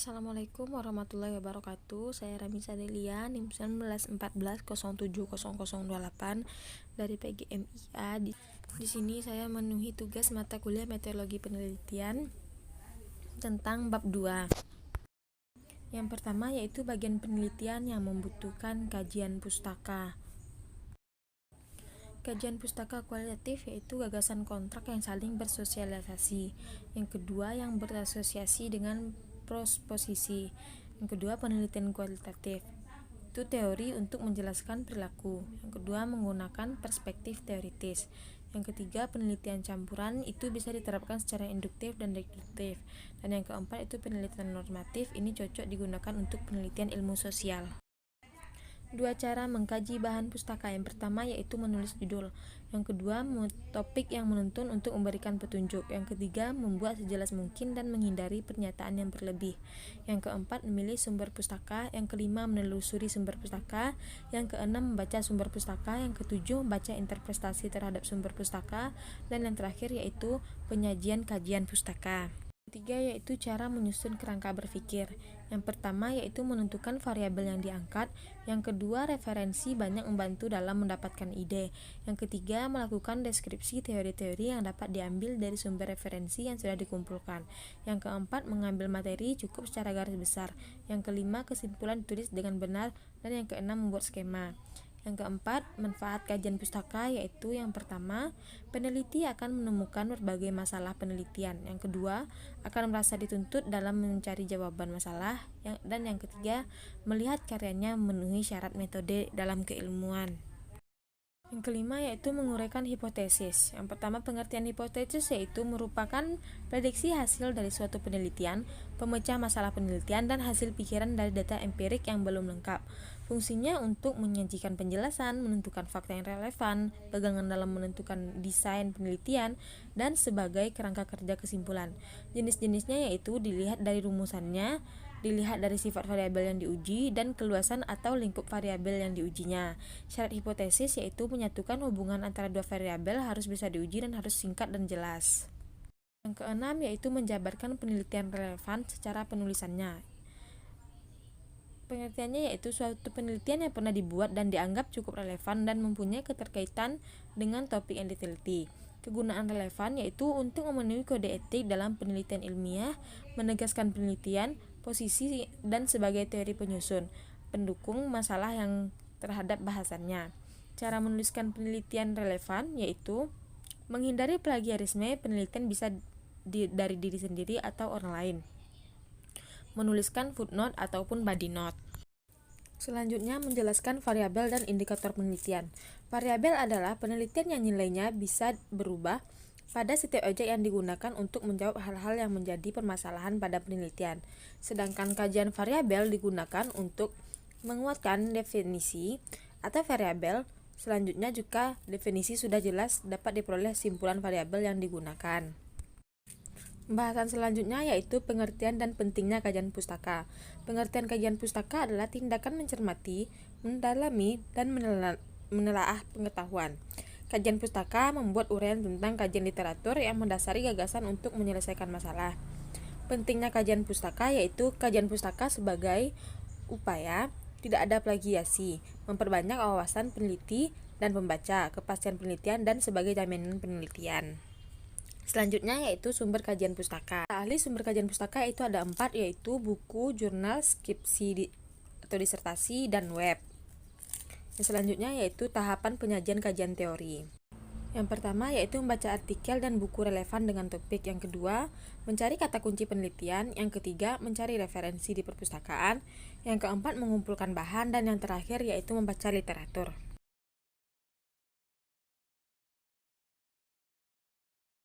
Assalamualaikum warahmatullahi wabarakatuh. Saya Ramisa Delia, NIM 1914070028 dari PGMIA. Di sini saya memenuhi tugas mata kuliah Meteorologi Penelitian tentang bab 2. Yang pertama yaitu bagian penelitian yang membutuhkan kajian pustaka. Kajian pustaka kualitatif yaitu gagasan kontrak yang saling bersosialisasi. Yang kedua yang berasosiasi dengan prosposisi. Yang kedua penelitian kualitatif itu teori untuk menjelaskan perilaku. Yang kedua menggunakan perspektif teoritis. Yang ketiga penelitian campuran itu bisa diterapkan secara induktif dan deduktif. Dan yang keempat itu penelitian normatif, ini cocok digunakan untuk penelitian ilmu sosial. Dua cara mengkaji bahan pustaka. Yang pertama yaitu menulis judul. Yang kedua topik yang menuntun untuk memberikan petunjuk. Yang ketiga membuat sejelas mungkin dan menghindari pernyataan yang berlebih. Yang keempat memilih sumber pustaka. Yang kelima menelusuri sumber pustaka. Yang keenam membaca sumber pustaka. Yang ketujuh membaca interpretasi terhadap sumber pustaka. Dan yang terakhir yaitu penyajian kajian pustaka. Ketiga yaitu cara menyusun kerangka berpikir. Yang pertama yaitu menentukan variabel yang diangkat. Yang kedua referensi banyak membantu dalam mendapatkan ide. Yang ketiga melakukan deskripsi teori-teori yang dapat diambil dari sumber referensi yang sudah dikumpulkan. Yang keempat mengambil materi cukup secara garis besar. Yang kelima kesimpulan ditulis dengan benar. Dan yang keenam membuat skema. Yang keempat, manfaat kajian pustaka yaitu yang pertama, peneliti akan menemukan berbagai masalah penelitian. Yang kedua, akan merasa dituntut dalam mencari jawaban masalah. Dan yang ketiga, melihat karyanya memenuhi syarat metode dalam keilmuan. Yang kelima yaitu menguraikan hipotesis. Yang pertama pengertian hipotesis yaitu merupakan prediksi hasil dari suatu penelitian, pemecah masalah penelitian, dan hasil pikiran dari data empirik yang belum lengkap. Fungsinya untuk menyajikan penjelasan, menentukan fakta yang relevan, pegangan dalam menentukan desain penelitian, dan sebagai kerangka kerja kesimpulan. Jenis-jenisnya yaitu dilihat dari rumusannya, dilihat dari sifat variabel yang diuji, dan keluasan atau lingkup variabel yang diujinya. Syarat hipotesis yaitu menyatukan hubungan antara dua variabel harus bisa diuji dan harus singkat dan jelas. Yang keenam yaitu menjabarkan penelitian relevan secara penulisannya. Pengertiannya yaitu suatu penelitian yang pernah dibuat dan dianggap cukup relevan dan mempunyai keterkaitan dengan topik yang diteliti. Kegunaan relevan yaitu untuk memenuhi kode etik dalam penelitian ilmiah, menegaskan penelitian, posisi, dan sebagai teori penyusun, pendukung masalah yang terhadap bahasannya. Cara menuliskan penelitian relevan yaitu menghindari plagiarisme. Penelitian bisa dari diri sendiri atau orang lain. Menuliskan footnote ataupun body note. Selanjutnya menjelaskan variabel dan indikator penelitian. Variabel adalah penelitian yang nilainya bisa berubah pada setiap objek yang digunakan untuk menjawab hal-hal yang menjadi permasalahan pada penelitian. Sedangkan kajian variabel digunakan untuk menguatkan definisi atau variabel. Selanjutnya jika definisi sudah jelas dapat diperoleh simpulan variabel yang digunakan. Pembahasan selanjutnya yaitu pengertian dan pentingnya kajian pustaka. Pengertian kajian pustaka adalah tindakan mencermati, mendalami, dan menelaah pengetahuan. Kajian pustaka membuat uraian tentang kajian literatur yang mendasari gagasan untuk menyelesaikan masalah. Pentingnya kajian pustaka yaitu kajian pustaka sebagai upaya tidak ada plagiasi, memperbanyak wawasan peneliti dan pembaca, kepastian penelitian, dan sebagai jaminan penelitian. Selanjutnya yaitu sumber kajian pustaka. Ahli sumber kajian pustaka itu ada 4 yaitu buku, jurnal, skripsi atau disertasi, dan web. Yang selanjutnya yaitu tahapan penyajian kajian teori. Yang pertama yaitu membaca artikel dan buku relevan dengan topik. Yang kedua mencari kata kunci penelitian. Yang ketiga mencari referensi di perpustakaan. Yang keempat mengumpulkan bahan. Dan yang terakhir yaitu membaca literatur.